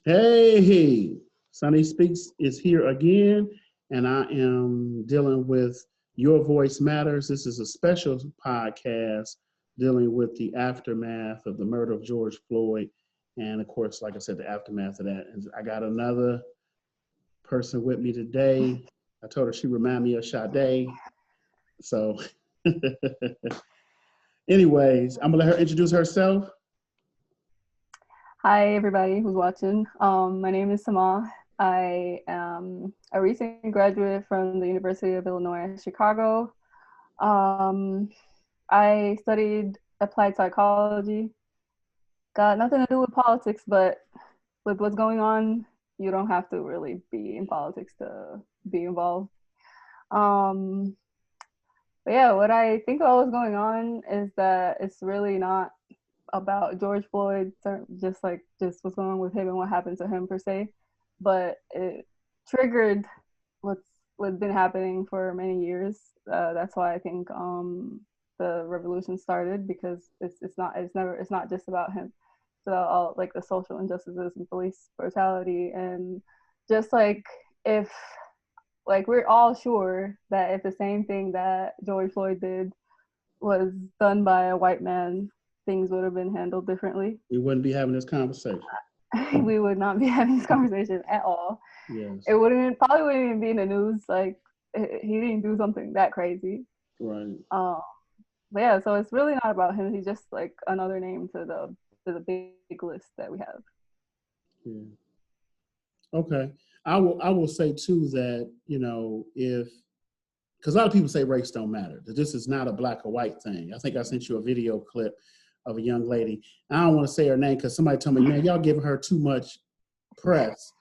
Hey, Sunny Speaks is here again, and I am dealing with Your Voice Matters. This is a special podcast dealing with the aftermath of the murder of George Floyd. And of course, like I said, the aftermath of that. And I got another person with me today. I told her she remind me of Sade. So, anyways, I'm gonna let her introduce herself. Hi, everybody who's watching. My name is Samah. I am a recent graduate from the University of Illinois at Chicago. Um, I studied applied psychology. Got nothing to do with politics, but with what's going on, you don't have to really be in politics to be involved. Um, but yeah, what I think about what's going on is that it's really not about George Floyd, just what's going on with him and what happened to him per se, but it triggered what's what's been happening for many years. That's why I think the revolution started, because it's not just about him. It's about all like the social injustices and police brutality, and just like if like we're all sure that if the same thing that George Floyd did was done by a white man, things would have been handled differently. We wouldn't be having this conversation. We would not be having this conversation at all. Yes. It probably wouldn't even be in the news. Like he didn't do something that crazy. Right. But yeah, so it's really not about him. He's just like another name to the big list that we have. Yeah. Okay. I will say too that, if because a lot of people say race don't matter, that this is not a black or white thing. I think I sent you a video clip of a young lady. I don't want to say her name because somebody told me, man, y'all giving her too much press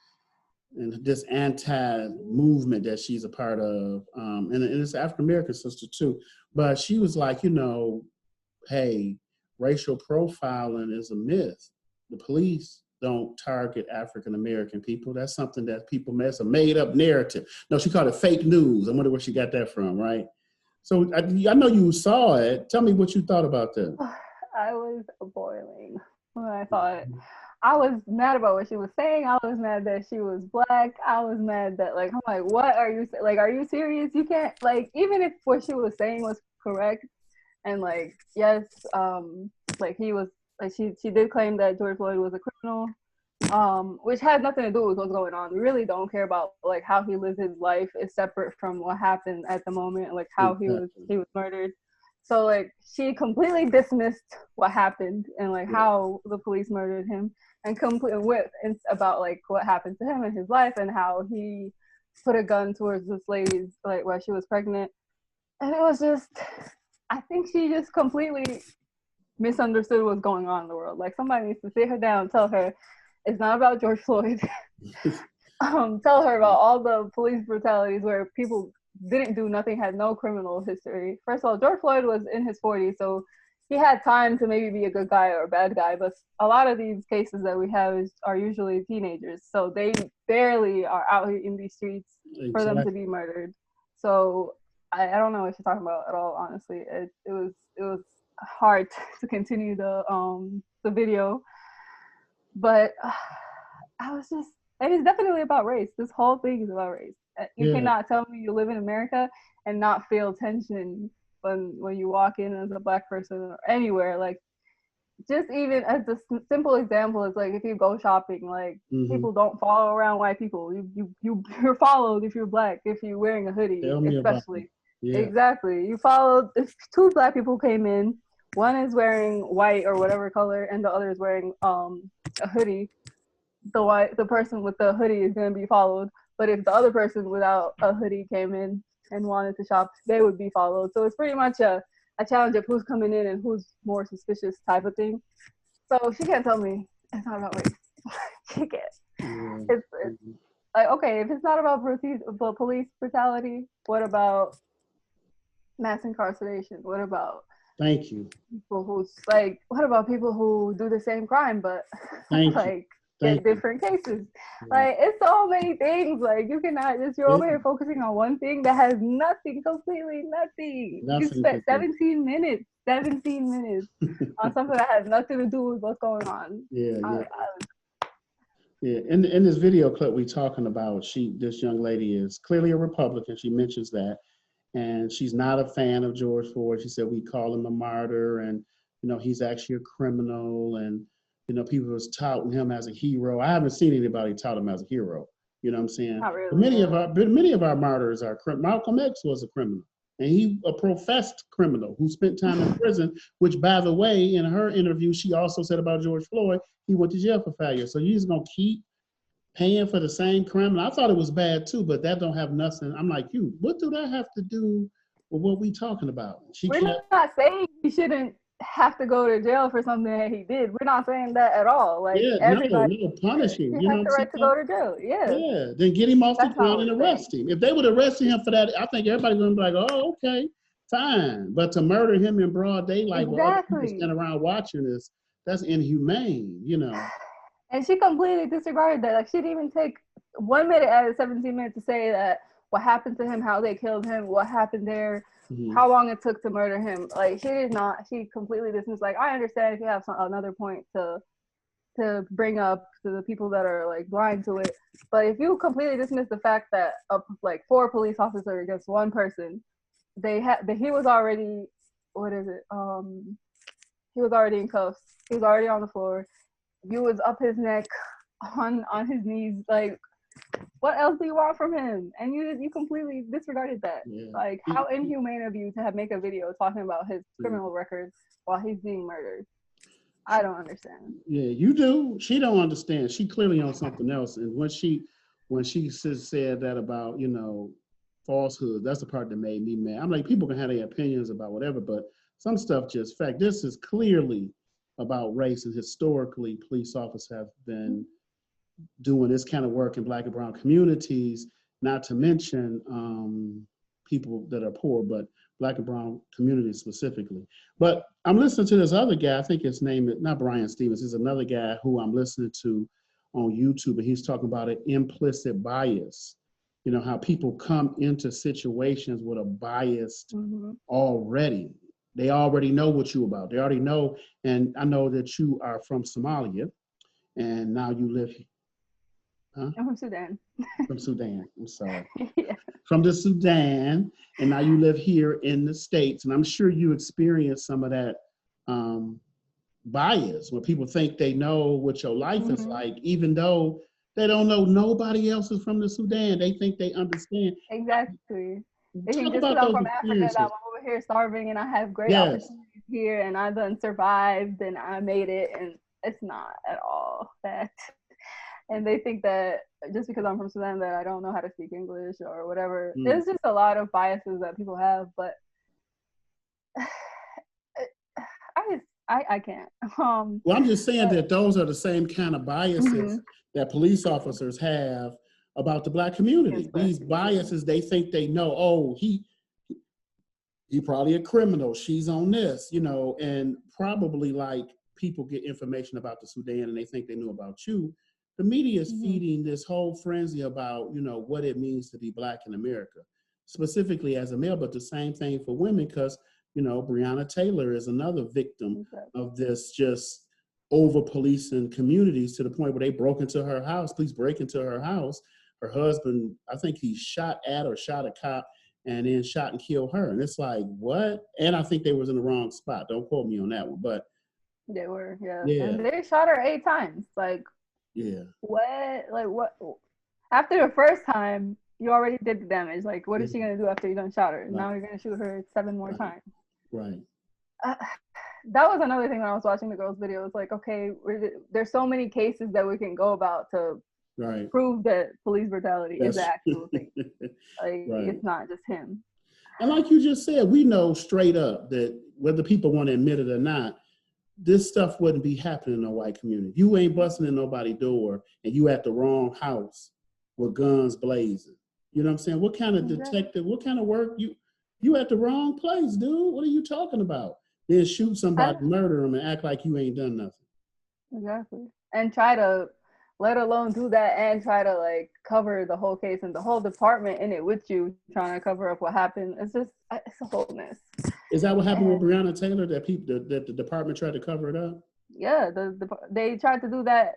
and this anti-movement that she's a part of. And it's African American sister too. But she was like, hey, racial profiling is a myth. The police don't target African American people. That's something that it's a made up narrative. No, she called it fake news. I wonder where she got that from, right? So I know you saw it. Tell me what you thought about that. I was boiling when I saw it. I was mad about what she was saying. I was mad that she was black. I was mad that I'm like, what are you like? Are you serious? You can't even if what she was saying was correct, and yes, he was she did claim that George Floyd was a criminal, which had nothing to do with what's going on. We really don't care about how he lived his life is separate from what happened at the moment, how he was murdered. So she completely dismissed what happened and how the police murdered him, and completely with about what happened to him in his life and how he put a gun towards this lady's while she was pregnant. And it was just, I think she just completely misunderstood what's going on in the world. Somebody needs to sit her down and tell her it's not about George Floyd. Tell her about all the police brutalities where people didn't do nothing, had no criminal history. First of all, George Floyd was in his 40s, so he had time to maybe be a good guy or a bad guy, but a lot of these cases that we have are usually teenagers, so they barely are out here in these streets for them to be murdered. So I don't know what you're talking about at all, honestly. It was hard to continue the video, but I was just, it is definitely about race. This whole thing is about race. You cannot tell me you live in America and not feel tension when you walk in as a black person or anywhere. Just even as a simple example is if you go shopping, people don't follow around white people. You're followed if you're black, if you're wearing a hoodie, especially. Yeah. Exactly. You followed if two black people came in, one is wearing white or whatever color and the other is wearing a hoodie. The person with the hoodie is going to be followed, but if the other person without a hoodie came in and wanted to shop, they would be followed. So it's pretty much a challenge of who's coming in and who's more suspicious type of thing. So she can't tell me it's not about race. She can't. It's okay, if it's not about police brutality, what about mass incarceration? What about thank you people who's what about people who do the same crime but get different cases? It's so many things. You cannot just, you're over here focusing on one thing that has completely nothing. You spent 17 minutes on something that has nothing to do with what's going on. Yeah, in this video clip we talking about, this young lady is clearly a Republican. She mentions that, and she's not a fan of George Floyd. She said we call him a martyr, and he's actually a criminal, and people was touting him as a hero. I haven't seen anybody tout him as a hero. You know what I'm saying? Not But really. many of our martyrs are Malcolm X was a criminal, and he a professed criminal who spent time in prison. Which, by the way, in her interview, she also said about George Floyd, he went to jail for failure. So you're just gonna keep paying for the same criminal? I thought it was bad too, but that don't have nothing. I'm like, what do that have to do with what we talking about? We're not saying he shouldn't have to go to jail for something that he did. We're not saying that at all. Like, yeah, everybody, no, punish him. he has the right to go to jail. Yeah. Yeah, then get him off the That's not ground what and we're arrest him. If they would arrest him for that, I think everybody's gonna be like, oh, okay, fine. But to murder him in broad daylight while other people Exactly. stand around watching this, that's inhumane, And she completely disregarded that. Like, she didn't even take 1 minute out of 17 minutes to say that what happened to him, how they killed him, what happened there, how long it took to murder him. Like, she did not. She completely dismissed. Like, I understand if you have another point to bring up to the people that are like blind to it, but if you completely dismiss the fact that like 4 police officers against 1 person, he was already, what is it? He was already in cuffs. He was already on the floor. You was up his neck, on his knees. Like, what else do you want from him? And you completely disregarded that. Yeah. Like, how inhumane of you to make a video talking about his criminal records while he's being murdered. I don't understand. Yeah, you do. She don't understand. She clearly on something else. And when she said that about, falsehood, that's the part that made me mad. I'm like, people can have their opinions about whatever, but some stuff just fact. This is clearly about race, and historically police officers have been doing this kind of work in Black and brown communities, not to mention people that are poor, but Black and brown communities specifically. But I'm listening to this other guy, I think his name is not Brian Stevens, he's another guy who I'm listening to on YouTube, and he's talking about an implicit bias. How people come into situations with a bias already. They already know what you're about. They already know. And I know that you are from Somalia, and now you live here. Huh? I'm from Sudan. From Sudan, I'm sorry. Yeah. From the Sudan, and now you live here in the States. And I'm sure you experienced some of that bias where people think they know what your life is like, even though they don't know nobody else is from the Sudan. They think they understand. Exactly. They think just because I'm from Africa that I'm over here starving and I have great opportunities here and I done survived and I made it, and it's not at all that. And they think that just because I'm from Sudan that I don't know how to speak English or whatever. There's just a lot of biases that people have, but I can't. Well, I'm just saying that those are the same kind of biases that police officers have about the Black community. These biases, they think they know, oh, he probably a criminal, she's on this, and probably like people get information about the Sudan and they think they knew about you. The media is feeding this whole frenzy about, what it means to be Black in America, specifically as a male, but the same thing for women, because, Breonna Taylor is another victim of this just over-policing communities to the point where they broke into her house. Police break into her house. Her husband, I think he shot a cop and then shot and killed her. And it's like, what? And I think they was in the wrong spot. Don't quote me on that one, but. They were, yeah. And they shot her 8 times. Like, yeah. What? Like, what? After the first time, you already did the damage. Like, what is she going to do after you done shot her? Right. Now you're going to shoot her 7 more times. Right. That was another thing when I was watching the girls' video. It's like, okay, there's so many cases that we can go about to prove that police brutality is the actual thing. Like, it's not just him. And like you just said, we know straight up that whether people want to admit it or not, this stuff wouldn't be happening in a white community. You ain't busting in nobody's door and you at the wrong house with guns blazing. You know what I'm saying? What kind of detective, what kind of work? You at the wrong place, dude. What are you talking about? Then shoot somebody, murder them, and act like you ain't done nothing. Exactly. And try to, let alone do that and try to like cover the whole case and the whole department in it with you, trying to cover up what happened. It's just, it's a whole mess. Is that what happened with Breonna Taylor, that the department tried to cover it up? Yeah, they tried to do that.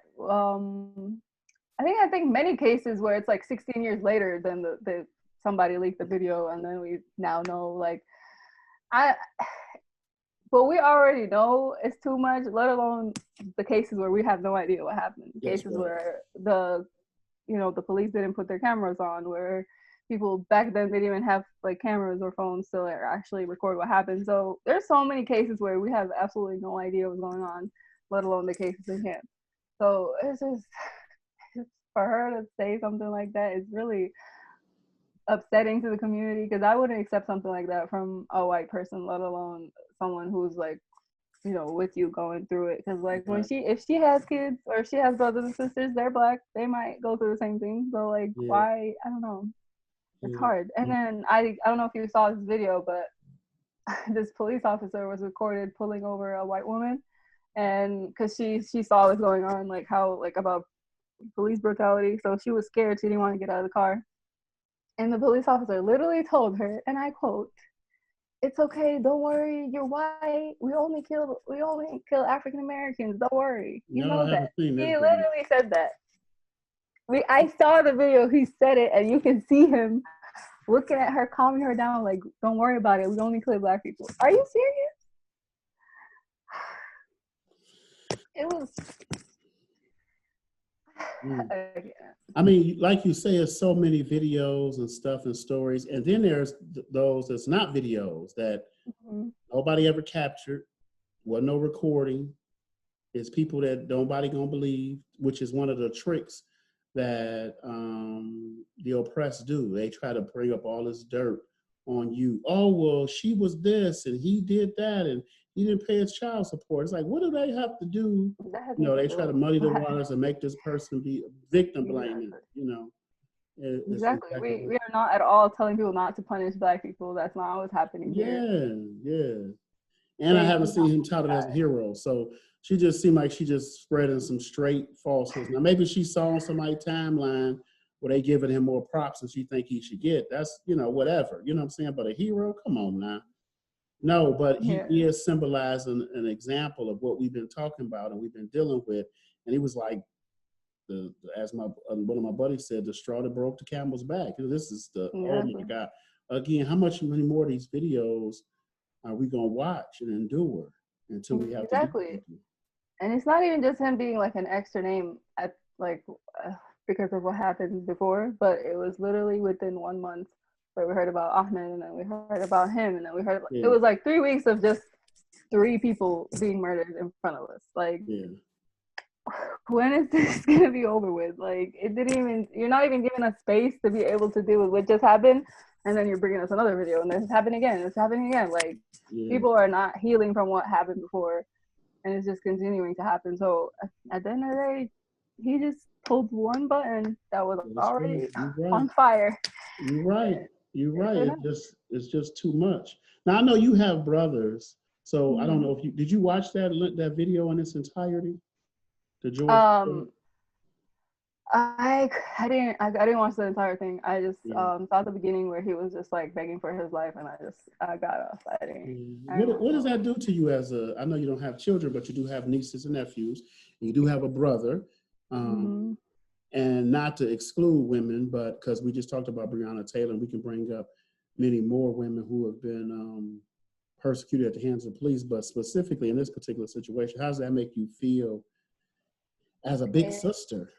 I think many cases where it's like 16 years later, then the somebody leaked the video, and then we now know, like, I. But we already know it's too much, let alone the cases where we have no idea what happened. Yes, Cases right. where the police didn't put their cameras on, where people back then didn't even have like cameras or phones to actually record what happened. So there's so many cases where we have absolutely no idea what's going on, let alone the cases in hand. So it's just for her to say something like that is really upsetting to the community, because I wouldn't accept something like that from a white person, let alone someone who's like, with you going through it. Because like when if she has kids or if she has brothers and sisters, they're black, they might go through the same thing. So like, why? I don't know. It's hard. And then I don't know if you saw this video, but this police officer was recorded pulling over a white woman, and because she saw what's going on, like how like about police brutality, so she was scared. She didn't want to get out of the car, and the police officer literally told her, and I quote, "It's okay, don't worry, you're white. We only kill African Americans. Don't worry, you No, know I that." haven't seen this He video. literally said that. I saw the video. He said it, and you can see him looking at her, calming her down, like, "Don't worry about it. We only kill black people." Are you serious? It was. I mean, like you say, there's so many videos and stuff and stories, and then there's those that's not videos that nobody ever captured, wasn't no recording. It's people that nobody gonna believe, which is one of the tricks that the oppressed do. They try to bring up all this dirt on you. Oh, well, she was this and he did that and he didn't pay his child support. It's like, what do they have to do? They try to muddy the waters and make this person be victim blaming, Exactly. We are not at all telling people not to punish black people. That's not what's happening here. Yeah. And I haven't seen him touted as a hero. So she just seemed like she just spreading some straight falsehoods. Now, maybe she saw on somebody's timeline where they giving him more props than she think he should get. That's, whatever. You know what I'm saying? But a hero? Come on now. No, but he is symbolizing an example of what we've been talking about and we've been dealing with. And he was like, as one of my buddies said, the straw that broke the camel's back. This is oh my God. Again, many more of these videos are we gonna watch and endure until we have to do something? And it's not even just him being like an extra name at because of what happened before, but it was literally within 1 month where we heard about Ahmed, and then we heard about him, and then we heard it was like 3 weeks of just 3 people being murdered in front of us. Like, when is this gonna be over with? Like, you're not even giving us space to be able to deal with what just happened. And then you're bringing us another video, and it's happening again. Like, people are not healing from what happened before, and it's just continuing to happen. So at the end of the day, he just pulled one button that was already on fire. You're right. It's just too much. Now I know you have brothers, so I don't know if did you watch that video in its entirety? The George. I didn't watch the entire thing. I just saw the beginning where he was just like begging for his life, and I got off. What does that do to you I know you don't have children, but you do have nieces and nephews, and you do have a brother, and not to exclude women, but because we just talked about Breonna Taylor, and we can bring up many more women who have been persecuted at the hands of police, but specifically in this particular situation, how does that make you feel as a big sister?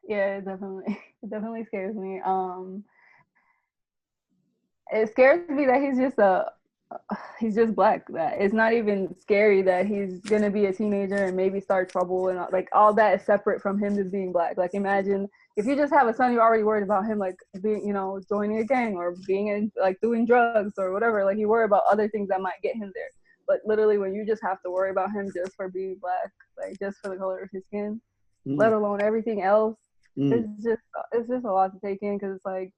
Yeah, it definitely scares me. It scares me that he's just black. That it's not even scary that he's gonna be a teenager and maybe start trouble, and like all that is separate from him just being black. Like, imagine if you just have a son, you're already worried about him like being, joining a gang or being in like doing drugs or whatever. Like, you worry about other things that might get him there. But literally, when you just have to worry about him just for being black, like just for the color of his skin, let alone everything else. It's just a lot to take in, because it's like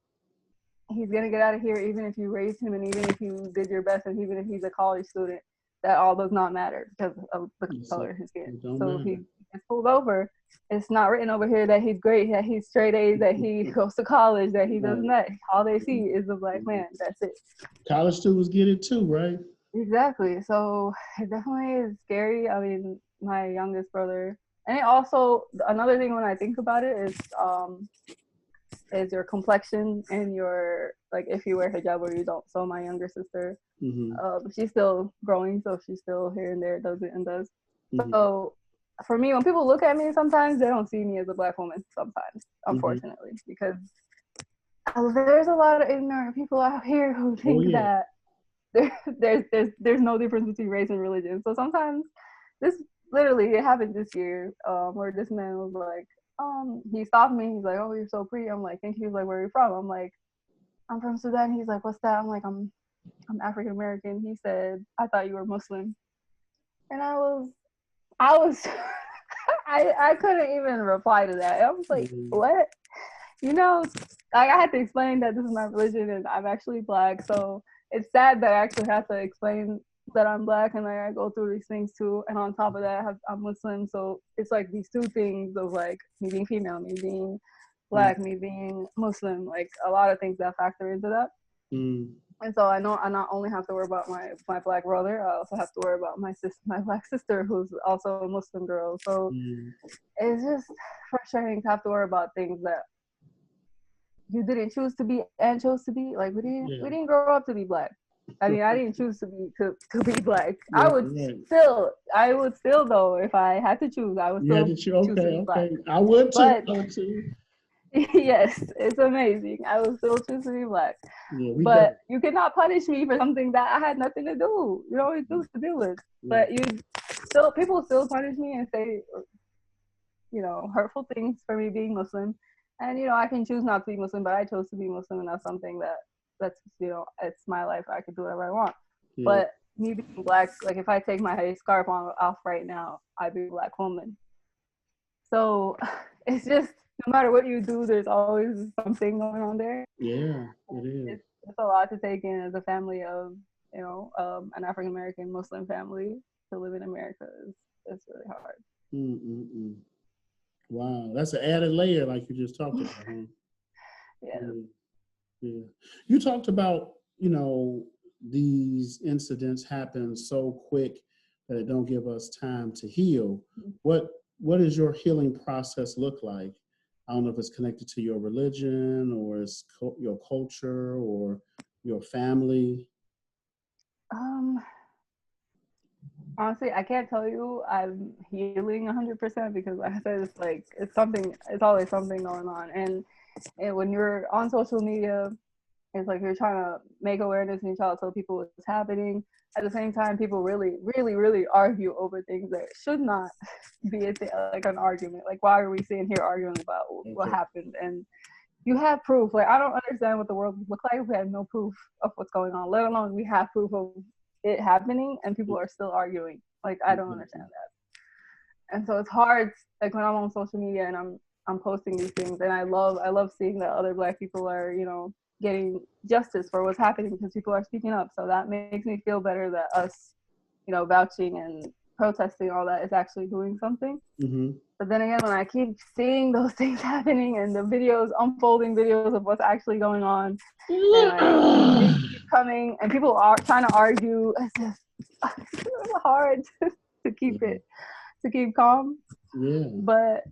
he's gonna get out of here even if you raised him and even if you did your best and even if he's a college student. That all does not matter because of the color of his skin. So if he gets pulled over, it's not written over here that he's great, that he's straight A's, that he goes to college, that he does that. All they see is a black man. That's it. College students get it too, right? Exactly. So it definitely is scary. I mean, my youngest brother, And it also, another thing when I think about it is your complexion and your, like, if you wear hijab or you don't. So my younger sister, she's still growing, so she's still here and there, does it and does. So for me, when people look at me, sometimes they don't see me as a Black woman. Sometimes, unfortunately, because there's a lot of ignorant people out here who think that there's no difference between race and religion. So sometimes this literally, it happened this year, where this man was like, he stopped me. He's like, "Oh, you're so pretty." I'm like, "Thank you." He's like, "Where are you from?" I'm like, "I'm from Sudan." He's like, "What's that?" I'm like, I'm African American." He said, "I thought you were Muslim," and I was I couldn't even reply to that. I was like, "What?" You know, like, I had to explain that this is my religion and I'm actually Black. So it's sad that I actually have to explain that I'm Black, and like I go through these things too. And on top of that, I'm Muslim. So it's like these two things of like me being female, me being Black, me being Muslim, like a lot of things that factor into that. And so I know I not only have to worry about my Black brother, I also have to worry about my Black sister, who's also a Muslim girl. So it's just frustrating to have to worry about things that you didn't choose to be and chose to be. Like we didn't grow up to be Black. I mean, I didn't choose to be Black. I would still though, if I had to choose, I would still choose to be Black. I would too. Yes, it's amazing. I would still choose to be Black. But you cannot punish me for something that I had nothing to do. You know, it's to do with. But people still punish me and say, you know, hurtful things for me being Muslim. And, you know, I can choose not to be Muslim, but I chose to be Muslim, and that's something that's, you know, it's my life. I can do whatever I want. But me being Black, like if I take my scarf off right now, I'd be a Black woman. So it's just, no matter what you do, there's always something going on there. Yeah, it is. It's a lot to take in as a family of, you know, an African American Muslim family to live in America. It's really hard. Wow, that's an added layer, like you just talked about. Huh? Yeah. You talked about, you know, these incidents happen so quick that it don't give us time to heal. What does your healing process look like? I don't know if it's connected to your religion or it's your culture or your family. Honestly, I can't tell you I'm healing 100% because, like I said, it's always something going on. And when you're on social media, it's like you're trying to make awareness and you're trying to tell people what's happening. At the same time, people really, really, really argue over things that should not be like an argument. Like, why are we sitting here arguing about what happened? And you have proof. Like, I don't understand what the world would look like if we had no proof of what's going on, let alone we have proof of it happening and people are still arguing. Like, I don't understand that. And so it's hard, like when I'm on social media and I'm posting these things, and I love seeing that other Black people are, you know, getting justice for what's happening because people are speaking up. So that makes me feel better that us, you know, vouching and protesting, all that is actually doing something. But then again, when I keep seeing those things happening and the videos, unfolding videos of what's actually going on, and they keep coming and people are trying to argue, it's just it's hard to keep calm. But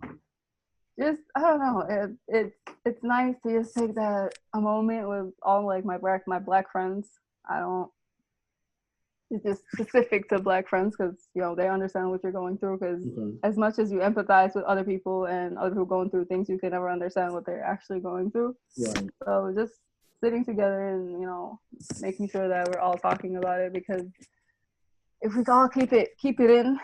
just, I don't know, it's nice to just take a moment with all like my Black friends. It's just specific to Black friends because, you know, they understand what you're going through, because as much as you empathize with other people and other people going through things, you can never understand what they're actually going through. So just sitting together and, you know, making sure that we're all talking about it, because if we all keep it in,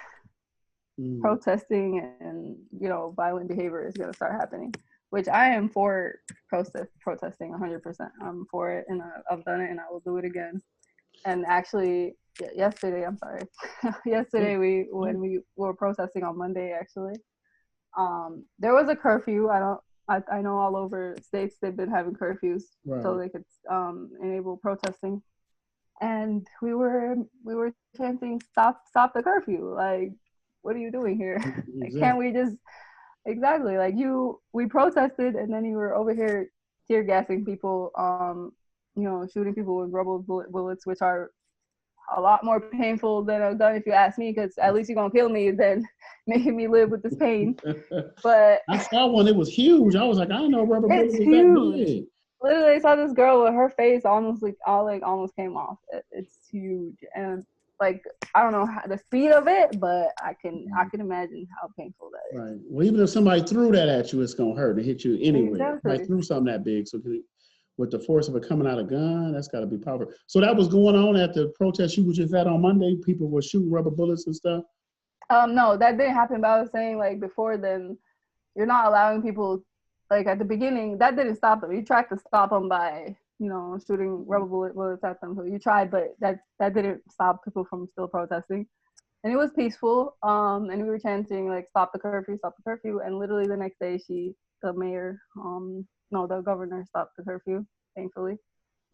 protesting and, you know, violent behavior is going to start happening, which I am for protesting 100%. I'm for it, and I've done it and I will do it again. And actually, yesterday, when we were protesting on Monday, actually, there was a curfew. I know all over states they've been having curfews so they could enable protesting. And we were chanting, stop the curfew. Like, what are you doing here? Like, can't we just, like we protested and then you were over here tear gassing people, you know, shooting people with rubber bullets, which are a lot more painful than a gun if you ask me, because at least you're gonna kill me than making me live with this pain. But I saw one, it was huge. I was like, I didn't know rubber bullets it's was that huge. big. Literally, I saw this girl with her face almost like almost came off. It's huge, and like I don't know the speed of it, but I can imagine how painful that is. Right. Well, even if somebody threw that at you, it's gonna hurt. It hit you anywhere. Exactly. Somebody threw something that big, so with the force of it coming out of a gun, that's got to be powerful. So that was going on at the protest you were just at on Monday. People were shooting rubber bullets and stuff. No, that didn't happen. But I was saying, like, before then, you're not allowing people, like, at the beginning, that didn't stop them. You tried to stop them by, shooting rubber bullets at them. So you tried, but that didn't stop people from still protesting. And it was peaceful. And we were chanting, like, stop the curfew, stop the curfew. And literally the next day, the governor stopped the curfew, thankfully.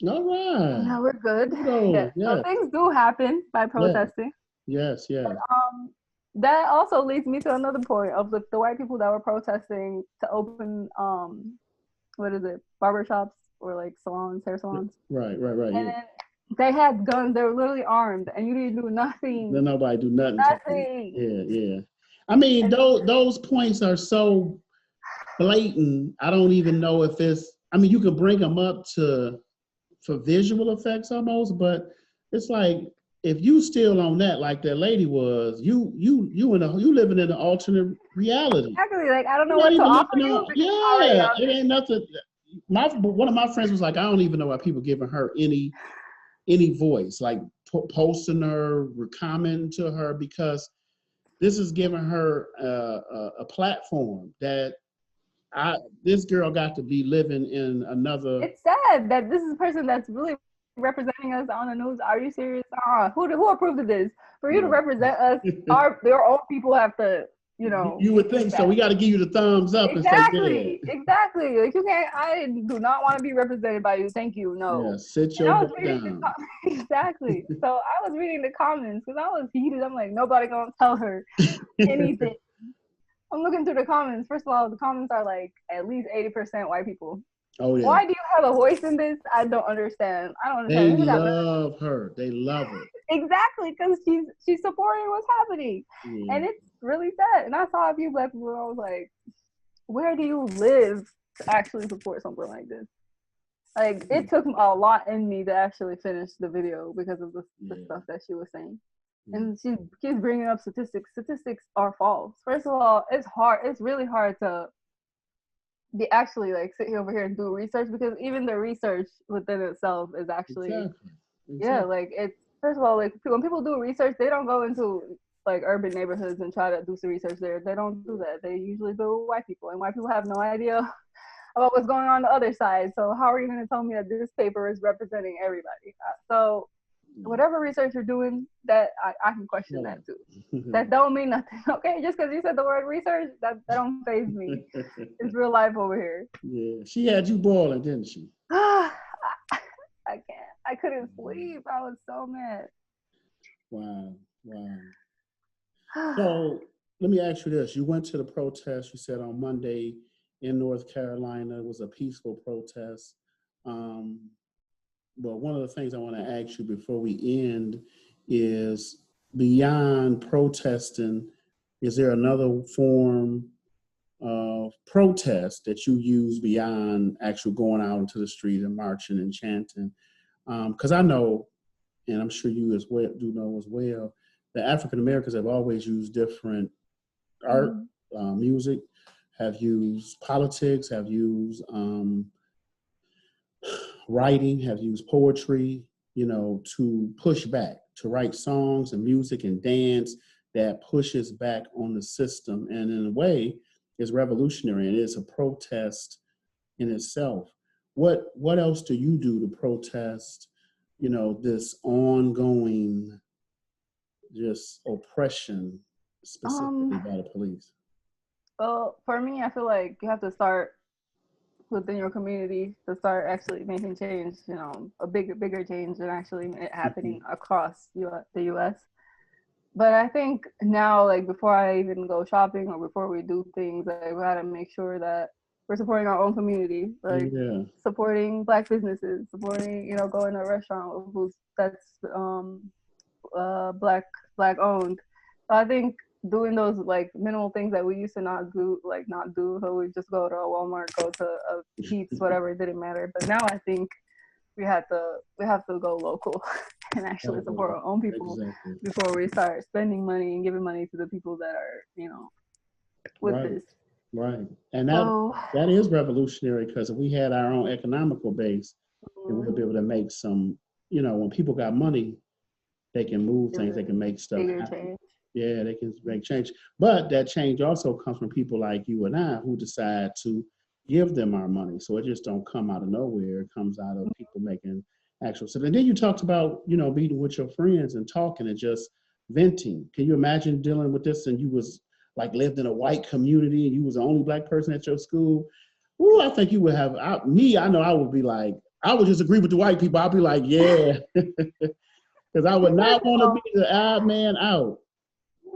All right. Now we're good. Yeah. So things do happen by protesting. Yes. But, that also leads me to another point of the white people that were protesting to open barbershops or like salons, hair salons. Right. And then they had guns. They were literally armed, and you didn't do nothing. Then nobody do nothing. Nothing. Yeah. I mean, those points are so blatant. I don't even know if it's. I mean, you can bring them up for visual effects almost, but it's like if you still on that, like that lady was, you living in an alternate reality. Exactly. Like I don't know what to offer you. Yeah, it ain't nothing. One of my friends was like, I don't even know why people giving her any voice, like posting her, commenting to her, because this is giving her a platform that this girl got to be living in another. It's sad that this is a person that's really representing us on the news. Are you serious? Who approved of this? For you to represent us, their own people have to, You would think so. We got to give you the thumbs up. Exactly. Exactly. Like you can't. I do not want to be represented by you. Thank you. No. Yeah, sit your butt down. Exactly. So I was reading the comments because I was heated. I'm like, nobody gonna tell her anything. I'm looking through the comments. First of all, the comments are like at least 80% white people. Oh yeah. Why do you have a voice in this? I don't understand. They love her. They love her. Exactly, because she's supporting what's happening, and it's really sad. And I saw a few black people, and I was like, "Where do you live to actually support something like this?" Like it took a lot in me to actually finish the video because of the stuff that she was saying. And she keeps bringing up statistics. Statistics are false. First of all, it's hard. It's really hard to actually like sit over here and do research, because even the research within itself is actually like it's first of all, like when people do research, they don't go into like urban neighborhoods and try to do some research there. They don't do that. They usually do white people, and white people have no idea about what's going on the other side. So how are you going to tell me that this paper is representing everybody? So whatever research you're doing, that I can question that too. That don't mean nothing. Okay, just because you said the word research, that don't faze me. It's real life over here. Yeah, she had you boiling, didn't she? I can't. I couldn't sleep. I was so mad. Wow. So let me ask you this: you went to the protest. You said on Monday in North Carolina. It was a peaceful protest. But one of the things I want to ask you before we end is, beyond protesting, is there another form of protest that you use beyond actual going out into the street and marching and chanting? Because I know, and I'm sure you as well do know as well, that African Americans have always used different art, music, have used politics, have used writing, have used poetry, to push back, to write songs and music and dance that pushes back on the system. And in a way, is revolutionary, and it's a protest in itself. What else do you do to protest, this ongoing just oppression, specifically by the police? Well, for me, I feel like you have to start within your community to start actually making change, a bigger change than actually happening across the U.S. But I think now, like before I even go shopping or before we do things, like we gotta make sure that we're supporting our own community, like supporting Black businesses, supporting, going to a restaurant that's black owned. So I think doing those like minimal things that we used to not do. So we just go to a Walmart, go to a Pete's, whatever, it didn't matter. But now I think we have to go local and actually support our own people before we start spending money and giving money to the people that are, with this. Right. And that is revolutionary, because if we had our own economical base, then we'll be able to make some, when people got money, they can move things, they can make stuff happen. Change. Yeah, they can make change. But that change also comes from people like you and I who decide to give them our money. So it just don't come out of nowhere. It comes out of people making actual sense. And then you talked about, meeting with your friends and talking and just venting. Can you imagine dealing with this and you was like lived in a white community and you was the only black person at your school? Ooh, I think you would have, I know I would be like, I would just agree with the white people. I'd be like, yeah. Because I would not want to be the odd man out.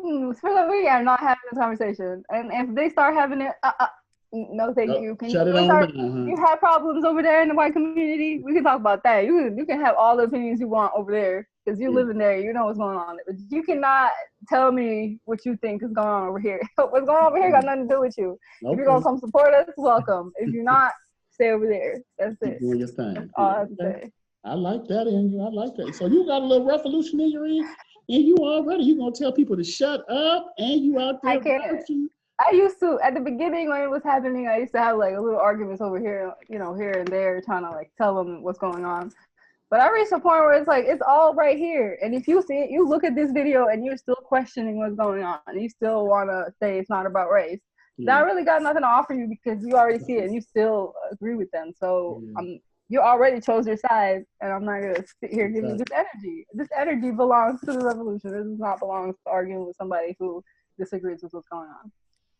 We are not having this conversation. And if they start having it, no, thank you. Can shut you it on down, You have problems over there in the white community? We can talk about that. You can have all the opinions you want over there because you live in there. You know what's going on. But you cannot tell me what you think is going on over here. What's going on over here got nothing to do with you. Okay. If you're going to come support us, welcome. If you're not, stay over there. That's it. Keep doing your thing. That's all I have to say. I like that in you. I like that. So you got a little revolution in your ear, and you going to tell people to shut up, and you out there. I used to, at the beginning when it was happening, I used to have like a little arguments over here, here and there, trying to like tell them what's going on. But I reached a point where it's like, it's all right here. And if you see it, you look at this video and you're still questioning what's going on. And you still want to say it's not about race. Yeah. I really got nothing to offer you because you already see it and you still agree with them. So you already chose your side, and I'm not going to sit here giving you this energy. This energy belongs to the revolution. This does not belong to arguing with somebody who disagrees with what's going on.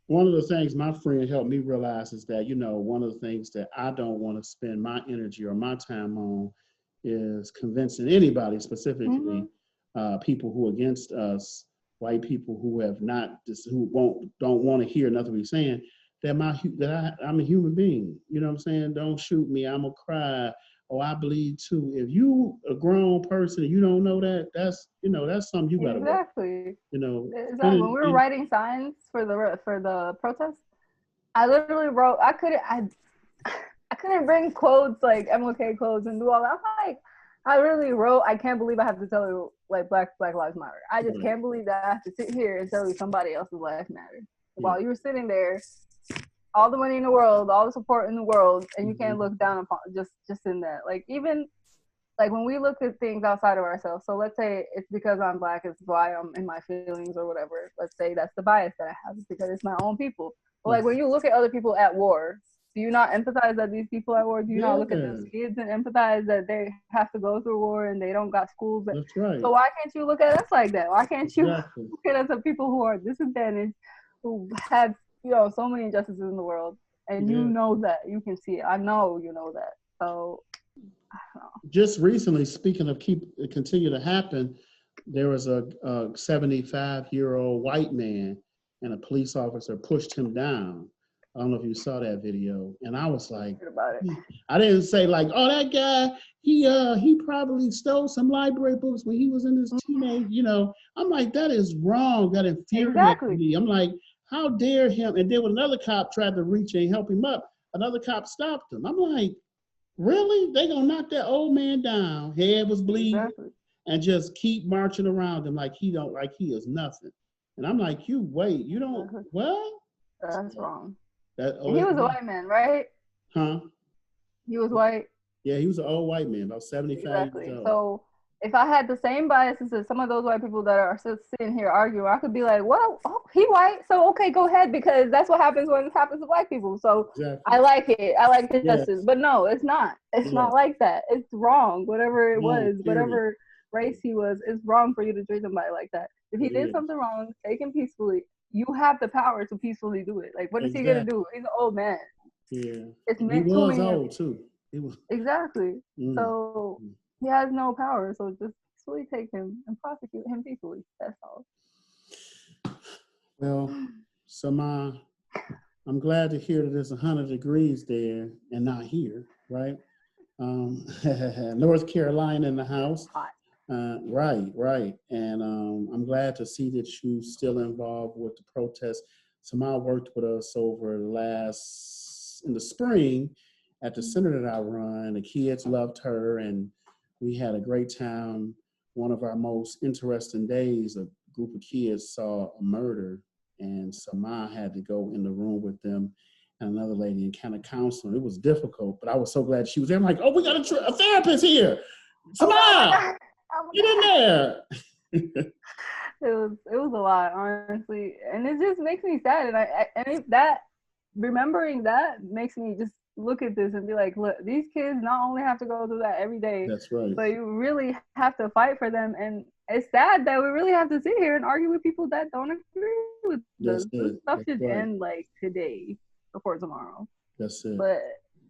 One of the things my friend helped me realize is that, one of the things that I don't want to spend my energy or my time on is convincing anybody, specifically people who are against us, white people who have not, don't want to hear nothing we're saying, that I'm a human being. You know what I'm saying? Don't shoot me. I'm gonna cry. Oh, I bleed too. If you a grown person and you don't know that, that's something you gotta work. Exactly. When we were writing signs for the protest, I literally wrote. I couldn't bring quotes like MLK quotes and do all that. I'm like, I really wrote. I can't believe I have to tell you like Black Lives Matter. I just can't believe that I have to sit here and tell you somebody else's life matters while you're sitting there. All the money in the world, all the support in the world, and you can't look down upon just in that. Like even like when we look at things outside of ourselves. So let's say it's because I'm Black, it's why I'm in my feelings or whatever. Let's say that's the bias that I have because it's my own people. But like when you look at other people at war, do you not empathize that these people at war? Do you not look at those kids and empathize that they have to go through war and they don't got schools? That's right. So why can't you look at us like that? Why can't you look at us as people who are disadvantaged, who have so many injustices in the world, and you know that, you can see it. I know you know that. So, I don't know. Just recently, speaking of continue to happen, there was a 75-year-old white man, and a police officer pushed him down. I don't know if you saw that video, and I was like, I didn't say like, oh, that guy, he probably stole some library books when he was in his teenage, I'm like, that is wrong. That infuriates me. I'm like, how dare him? And then when another cop tried to reach and help him up, another cop stopped him. I'm like, really? They gonna knock that old man down? Head was bleeding, and just keep marching around him like he is nothing. And I'm like, you wait, you don't what? That's wrong. He was a white man, right? Huh? He was white. Yeah, he was an old white man, about 75 years old. So if I had the same biases as some of those white people that are sitting here arguing, I could be like, well, he white, so okay, go ahead, because that's what happens when it happens to black people. So I like it. I like the justice. But no, it's not. It's not like that. It's wrong. Whatever it was, whatever race he was, it's wrong for you to treat somebody like that. If he did something wrong, take him peacefully. You have the power to peacefully do it. Like, what is he going to do? He's an old man. Yeah. It's meant he was old, too. He was. Exactly. So he has no power, so just peacefully take him and prosecute him peacefully. That's all. Well, Samah, I'm glad to hear that it's 100 degrees there and not here, right? North Carolina in the house. Hot. Right. And I'm glad to see that you still involved with the protest. Samah worked with us over in the spring at the center that I run. The kids loved her and we had a great time. One of our most interesting days, a group of kids saw a murder and Samah had to go in the room with them and another lady and kind of counsel. It was difficult, but I was so glad she was there. I'm like, oh, we got a therapist here. Oh my Samah, God. Oh my get in there. it was a lot, honestly, and it just makes me sad. And that remembering that makes me just look at this and be like, look, these kids not only have to go through that every day, That's right. but you really have to fight for them. And it's sad that we really have to sit here and argue with people that don't agree with That's us. This it. stuff That's should right. end like today before tomorrow. That's it. But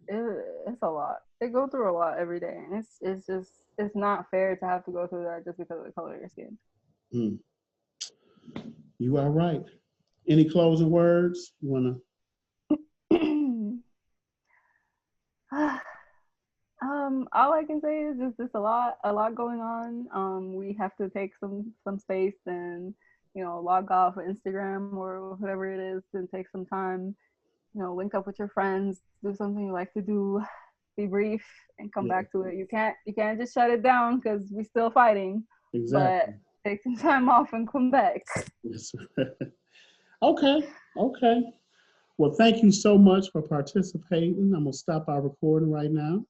it's a lot. They go through a lot every day, and it's just it's not fair to have to go through that just because of the color of your skin. You are right. Any closing words you wanna? All I can say is just a lot going on. We have to take some space and log off of Instagram or whatever it is and take some time. Link up with your friends, do something you like to do, be brief, and come back to it. You can't just shut it down because we're still fighting. Exactly. But take some time off and come back. Yes. Okay. Well, thank you so much for participating. I'm gonna stop our recording right now.